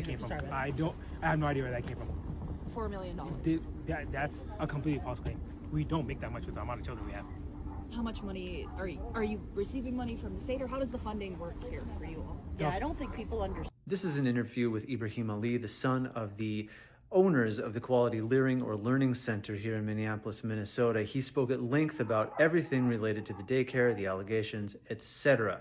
that came from. I have no idea where that came from. $4 million. That's a completely false claim. We don't make that much with the amount of children we have. How much money are you receiving money from the state, or how does the funding work here for you all? Yeah, I don't think people understand. This is an interview with Ibrahim Ali, the son of the owners of the Quality Learning or Learning Center here in Minneapolis, Minnesota. He spoke at length about everything related to the daycare, the allegations, etc.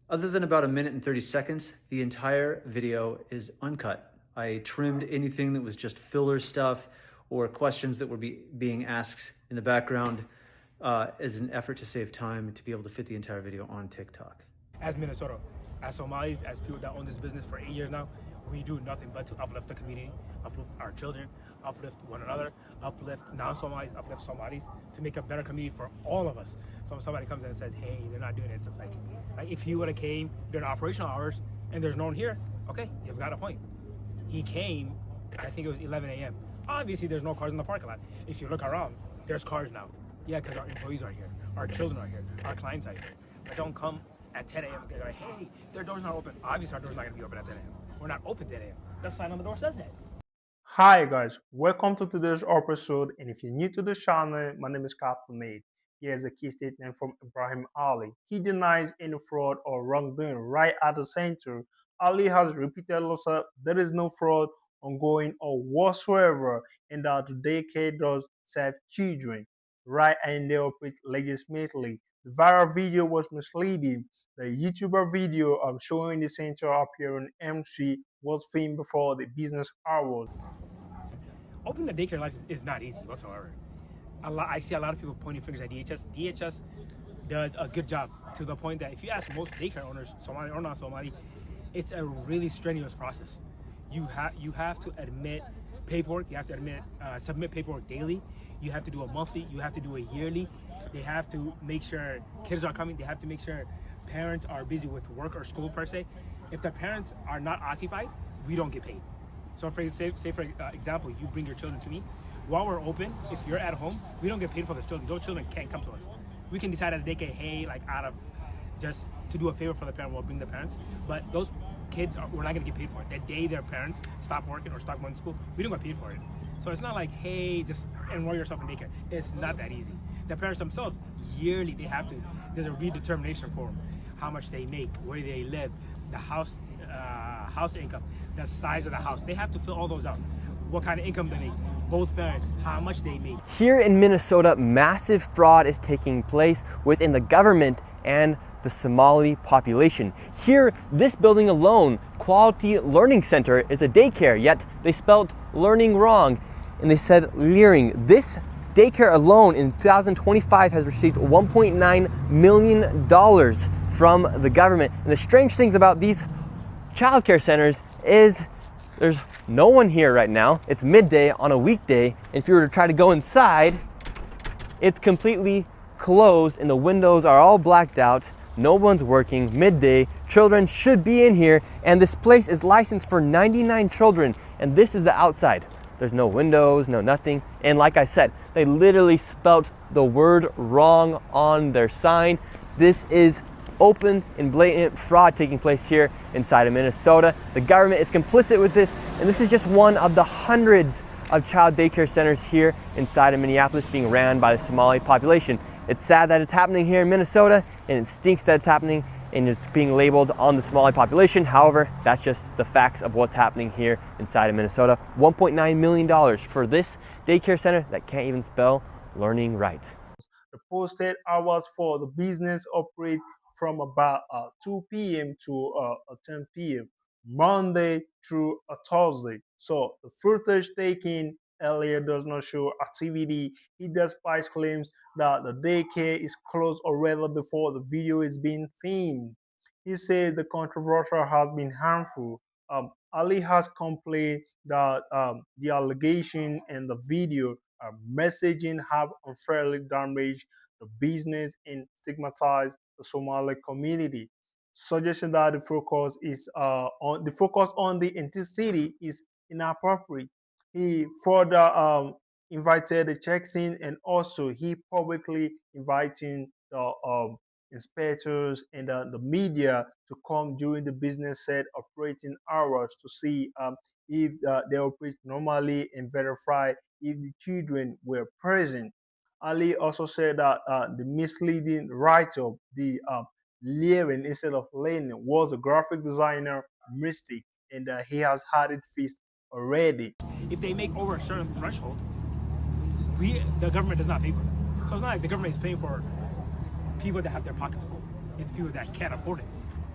Other than about 1 minute and 30 seconds, the entire video is uncut. I trimmed anything that was just filler stuff or questions that were being asked in the background as an effort to save time and to be able to fit the entire video on TikTok. As Minnesota, as Somalis, as people that own this business for 8 years now, we do nothing but to uplift the community, uplift our children, uplift one another, uplift non-Somalis, uplift Somalis, to make a better community for all of us. So if somebody comes in and says, hey, they're not doing it, it's just like if you would have came during operational hours and there's no one here, okay, you've got a point. He came, I think it was 11 a.m. Obviously, there's no cars in the parking lot. If you look around, there's cars now. Yeah, because our employees are here, our children are here, our clients are here. But don't come at 10 a.m. and they're like, hey, their door's not open. Obviously, our door's not going to be open at 10 a.m. We're not open 10 a.m. The sign on the door says that. Hi guys, welcome to today's episode, and if you're new to the channel, my name is Captain Made. Here's a key statement from Ibrahim Ali. He denies any fraud or wrongdoing right at the center. Ali has repeatedly said there is no fraud ongoing or whatsoever, and that the daycare does serve children right and they operate legitimately. The viral video was misleading. The YouTuber video showing the center appearing empty was filmed before the business hours. Opening a daycare license is not easy whatsoever. I see a lot of people pointing fingers at DHS. DHS does a good job to the point that if you ask most daycare owners, Somali or not Somali, it's a really strenuous process. You have to admit paperwork. You have to submit paperwork daily. You have to do a monthly. You have to do a yearly. They have to make sure kids are coming. They have to make sure parents are busy with work or school per se. If the parents are not occupied, we don't get paid. So for example, you bring your children to me. While we're open, if you're at home, we don't get paid for those children. Those children can't come to us. We can decide as a daycare, hey, like out of just to do a favor for the parent, we'll bring the parents. But those kids, we're not gonna get paid for it. The day their parents stop working or stop going to school, we don't get paid for it. So it's not like, hey, just enroll yourself in daycare. It's not that easy. The parents themselves, yearly, there's a redetermination form, how much they make, where they live, the house income, the size of the house. They have to fill all those out. What kind of income they make, both parents, how much they make. Here in Minnesota, massive fraud is taking place within the government and the Somali population. Here, this building alone, Quality Learning Center, is a daycare, yet they spelled learning wrong and they said leering. This daycare alone in 2025 has received $1.9 million from the government. And the strange things about these childcare centers is there's no one here right now. It's midday on a weekday. And if you were to try to go inside, it's completely closed and the windows are all blacked out. No one's working, midday. Children should be in here, and this place is licensed for 99 children, and this is the outside. There's no windows, no nothing. And like I said, they literally spelt the word wrong on their sign. This is open and blatant fraud taking place here inside of Minnesota. The government is complicit with this, and this is just one of the hundreds of child daycare centers here inside of Minneapolis being ran by the Somali population. It's sad that it's happening here in Minnesota, and it stinks that it's happening and it's being labeled on the Somali population. However, that's just the facts of what's happening here inside of Minnesota. $1.9 million for this daycare center that can't even spell learning right. The posted hours for the business operate from about 2 p.m. to 10 p.m. Monday through Thursday. So the footage taken earlier does not show activity. He despite claims that the daycare is closed already before the video is being filmed. He said the controversy has been harmful. Ali has complained that the allegation and the video messaging have unfairly damaged the business and stigmatized the Somali community, suggesting that the focus on the entity is inappropriate. He further invited the checks in, and also he publicly inviting the inspectors, and the media to come during the business set operating hours to see if they operate normally and verify if the children were present. Ali also said that the misleading write-up, the learning instead of learning, was a graphic designer mistake, and he has had it fixed already. If they make over a certain threshold, the government does not pay for it. So it's not like the government is paying for people that have their pockets full. It's people that can't afford it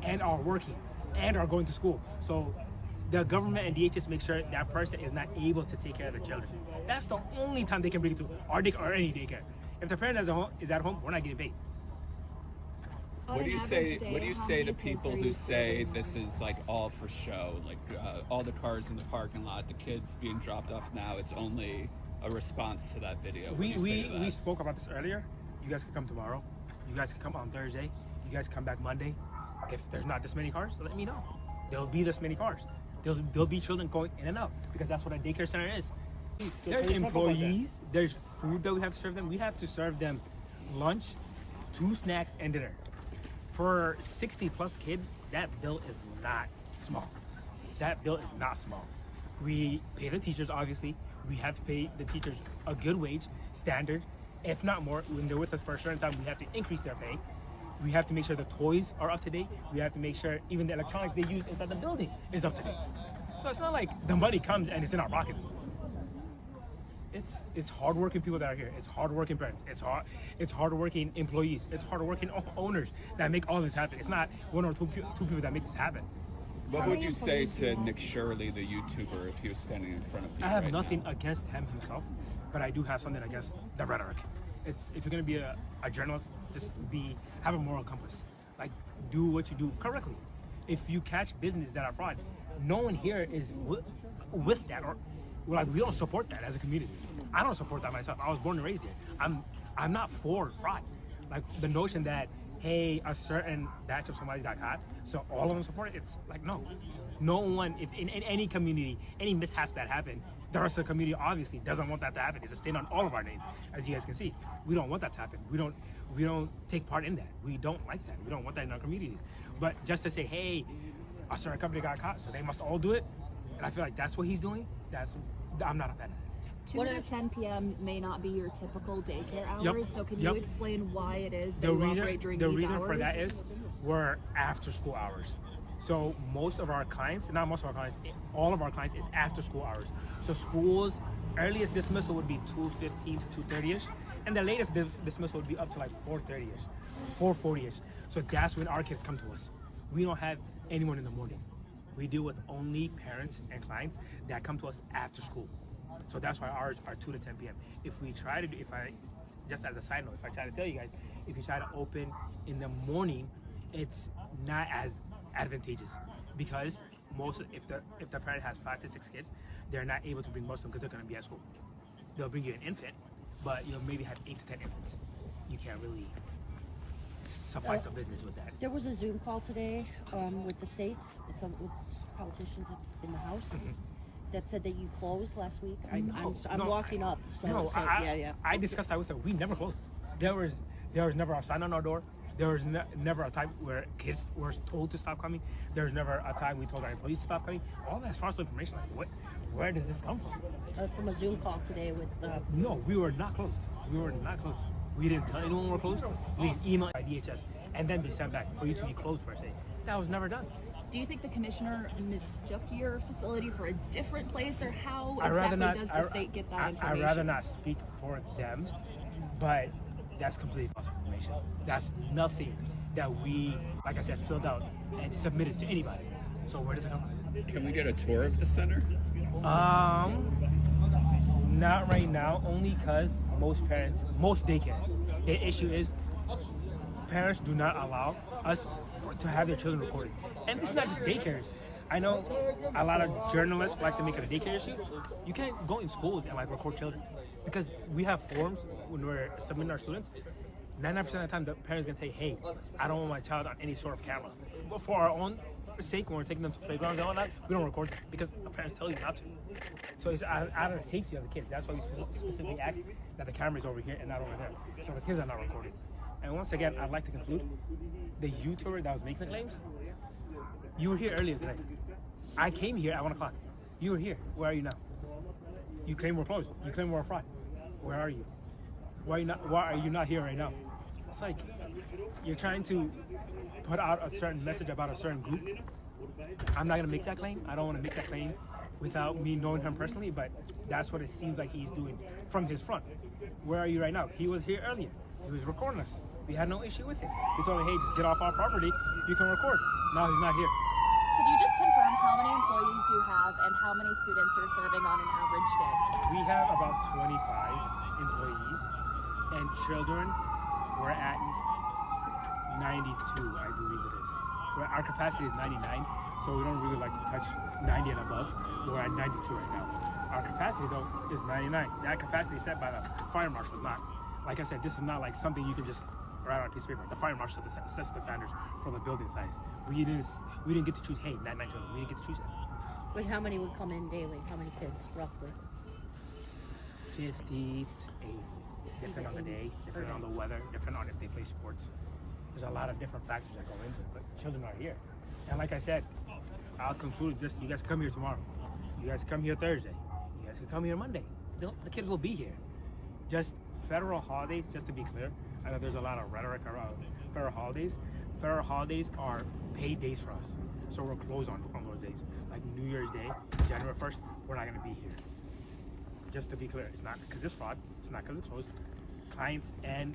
and are working and are going to school. So the government and DHS make sure that person is not able to take care of their children. That's the only time they can bring it to our or any daycare. If the parent is at home, we're not getting paid. What do you say to people who say this is like all for show? Like all the cars in the parking lot, the kids being dropped off now, it's only a response to that video. We spoke about this earlier. You guys can come tomorrow. You guys can come on Thursday. You guys come back Monday. If there's not this many cars, let me know. There'll be this many cars. There'll be children going in and out because that's what a daycare center is. There's employees. There's food that we have to serve them. We have to serve them lunch, 2 snacks, and dinner. For 60 plus kids, that bill is not small. That bill is not small. We pay the teachers, obviously. We have to pay the teachers a good wage, standard, if not more. When they're with us for a certain time, we have to increase their pay. We have to make sure the toys are up to date. We have to make sure even the electronics they use inside the building is up to date. So it's not like the money comes and it's in our pockets. It's hardworking people that are here. It's hardworking parents. It's hardworking employees. It's hardworking owners that make all this happen. It's not 1 or 2 people that make this happen. What would you say to Nick Shirley, the YouTuber, if he was standing in front of you? I have nothing against him himself, but I do have something against the rhetoric. If you're gonna be a journalist, just have a moral compass. Like, do what you do correctly. If you catch business that are fraud, no one here is with that, or like we don't support that as a community. I don't support that myself. I was born and raised here. I'm not for fraud. Like the notion that, hey, a certain batch of Somalis got caught, so all of them support it. It's like, no one. If in any community, any mishaps that happen, the rest of the community obviously doesn't want that to happen. It's a stain on all of our names, as you guys can see. We don't want that to happen. We don't take part in that. We don't like that. We don't want that in our communities. But just to say, hey, a certain company got caught, so they must all do it, and I feel like that's what he's doing. I'm not a fan of that. 2 to 10 p.m. may not be your typical daycare hours, Yep. so can you explain why it is that The you reason, operate during the these reason hours? for that is we're after school hours. So most of our clients, not most of our clients, all of our clients is after school hours. So schools, earliest dismissal would be 2:15 to 2:30ish, and the latest dismissal would be up to like 4:30ish, 4:40ish. So that's when our kids come to us. We don't have anyone in the morning. We deal with only parents and clients that come to us after school. So that's why ours are 2 to 10 p.m. Just as a side note, if I try to tell you guys, if you try to open in the morning, it's not as advantageous because if the parent has 5 to 6 kids, they're not able to bring most of them because they're going to be at school. They'll bring you an infant, but you'll maybe have 8 to 10 infants. You can't really suffice a business with that. There was a Zoom call today with the state, with politicians in the House, that said that you closed last week. I'm walking up. So, I discussed that with her. We never closed. There was never a sign on our door. There was never a time where kids were told to stop coming. There was never a time we told our employees to stop coming. All that's false information. Like, where does this come from? From a Zoom call today with. No, we were not closed. We were not closed. We didn't tell anyone we were closed. We didn't email by DHS and then be sent back for you to be closed per se. That was never done. Do you think the commissioner mistook your facility for a different place, or how I'd rather exactly does the state get that information? I'd rather not speak for them, but that's completely false information. That's nothing that we, like I said, filled out and submitted to anybody. So where does it come from? Can we get a tour of the center? Not right now, only because most daycares, the issue is parents do not allow us to have their children recorded. And it's not just daycares. I know a lot of journalists like to make it a daycare issue. You can't go in schools and like record children because we have forms when we're submitting our students. 99% of the time, the parents gonna say, "Hey, I don't want my child on any sort of camera." But for our own sake, when we're taking them to playgrounds and all that, we don't record them because the parents tell you not to. So it's out of the safety of the kids. That's why we specifically ask that the camera's over here and not over there, so the kids are not recorded. And once again, I'd like to conclude, the YouTuber that was making the claims, you were here earlier today. I came here at 1 o'clock. You were here. Where are you now? You claim we're closed. You claim we're a fraud. Where are you? Why are you not here right now? It's like you're trying to put out a certain message about a certain group. I'm not gonna make that claim. I don't want to make that claim without me knowing him personally, but that's what it seems like he's doing from his front. Where are you right now? He was here earlier. He was recording us. We had no issue with it. We told him, hey, just get off our property. You can record. Now he's not here. Could you just confirm how many employees you have and how many students you're serving on an average day? We have about 25 employees, and children, we're at 92, I believe it is. Our capacity is 99, so we don't really like to touch 90 and above. We're at 92 right now. Our capacity, though, is 99. That capacity is set by the fire marshal, not. Like I said, this is not like something you can just write on a piece of paper. The fire marshal sets the standards for the building size. We didn't get to choose, hey, that 9 children. We didn't get to choose it. But how many would come in daily? How many kids, roughly? 50 to 80, depending on the day, depending on the weather, depending on if they play sports. There's a lot of different factors that go into it, but children are here. And like I said, I'll conclude this. You guys come here tomorrow. You guys come here Thursday. You guys can come here Monday. The kids will be here. Just federal holidays, just to be clear, I know there's a lot of rhetoric around federal holidays. Federal holidays are paid days for us. So we're closed on those days. Like New Year's Day, January 1st, we're not gonna be here. Just to be clear, it's not because it's fraud. It's not because it's closed. Clients and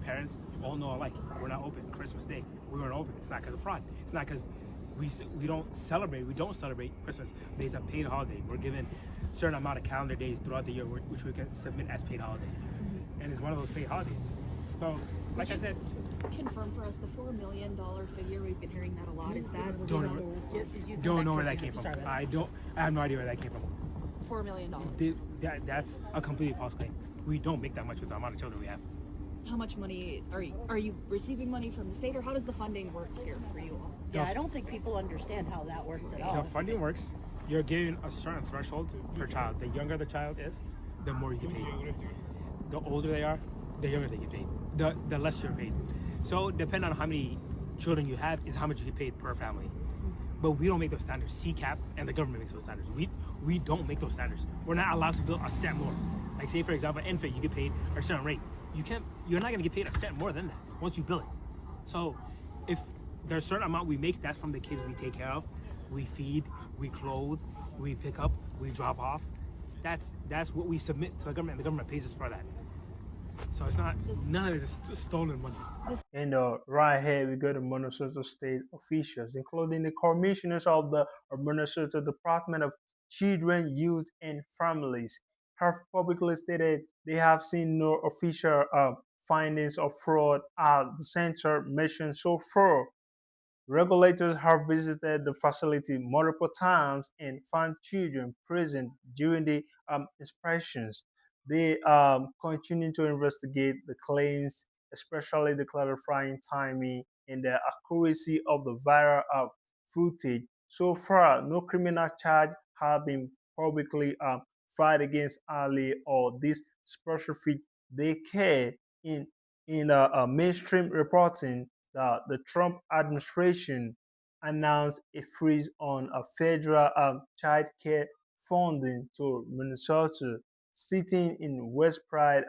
parents all know alike. We're not open. Christmas Day, we weren't open. It's not because of fraud. It's not because we don't celebrate. We don't celebrate Christmas based on paid holiday. We're given a certain amount of calendar days throughout the year which we can submit as paid holidays, and it's one of those paid holidays. So, like I said, confirm for us the $4 million figure. We've been hearing that a lot. Is that don't know where that came from. I have no idea where that came from. $4 million? That's a completely false claim. We don't make that much with the amount of children we have. How much money are you receiving money from the state, or how does the funding work here for you all? Yeah, I don't think people understand how that works at all. The funding works. You're given a certain threshold per child. The younger the child is, the more you get paid. The older they are, the younger they get paid. The less you're paid. So depending on how many children you have is how much you get paid per family. But we don't make those standards. CCAP and the government makes those standards. We don't make those standards. We're not allowed to build a cent more. Like say for example, infant, you get paid a certain rate. You're not gonna get paid a cent more than that once you bill it. So if there's a certain amount we make, that's from the kids we take care of, we feed, we clothe, we pick up, we drop off. That's what we submit to the government, and the government pays us for that. So it's not, none of it is stolen money. And right here we go to Minnesota state officials, including the commissioners of the Minnesota Department of Children, Youth, and Families, have publicly stated they have seen no official findings of fraud at the center mentioned so far. Regulators have visited the facility multiple times and found children present during the inspections. They continue to investigate the claims, especially the clarifying timing and the accuracy of the viral footage. So far, no criminal charge have been publicly filed against Ali or this specific daycare. In mainstream reporting, the Trump administration announced a freeze on federal child care funding to Minnesota, citing in widespread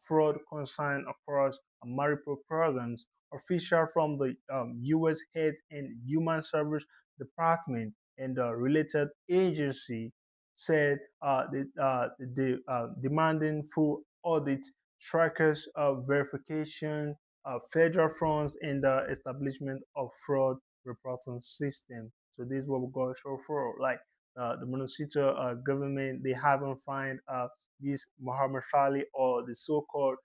fraud concern across multiple programs. Officials from the U.S. Health and Human Service Department and the related agency said demanding full audit, trackers of verification, federal funds, and the establishment of fraud reporting system. So this is what we're going to show for. Like the Minnesota government, they haven't found this Muhammad Ali or the so-called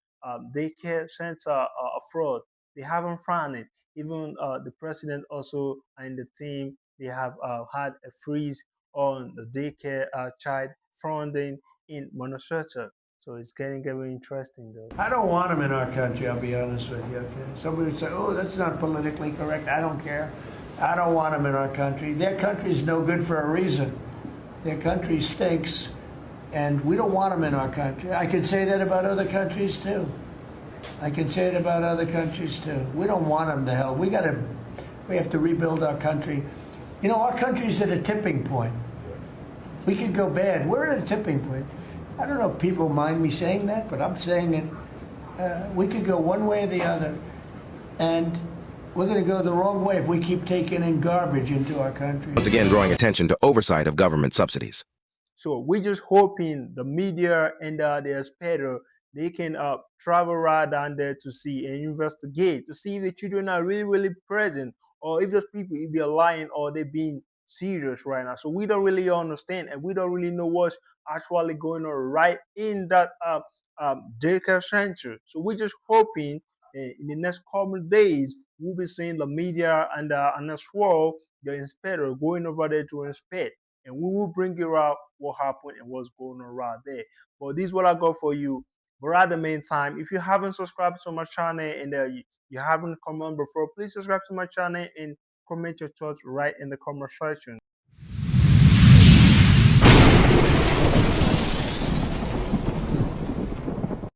daycare center fraud. They haven't found it. Even the president also and the team, they have had a freeze on the daycare child funding in Minnesota. So it's getting very interesting, though. I don't want them in our country, I'll be honest with you, okay? Somebody would say, oh, that's not politically correct. I don't care. I don't want them in our country. Their country's no good for a reason. Their country stinks, and we don't want them in our country. I could say that about other countries, too. I can say it about other countries too. We don't want them to hell. We have to rebuild our country. You know, our country's at a tipping point. We could go bad. We're at a tipping point. I don't know if people mind me saying that, but I'm saying it. We could go one way or the other, and we're going to go the wrong way if we keep taking in garbage into our country. Once again, drawing attention to oversight of government subsidies. So we're just hoping the media and the expatriate, they can travel right down there to see and investigate to see if the children are really, really present, or if those people, if they're lying or they're being serious right now. So we don't really understand, and we don't really know what's actually going on right in that daycare center. So we're just hoping in the next couple of days we'll be seeing the media and as well the inspector going over there to inspect, and we will bring you out what happened and what's going on right there. But this is what I got for you. But at the meantime, if you haven't subscribed to my channel and you haven't commented before, please subscribe to my channel and comment your thoughts right in the comment section.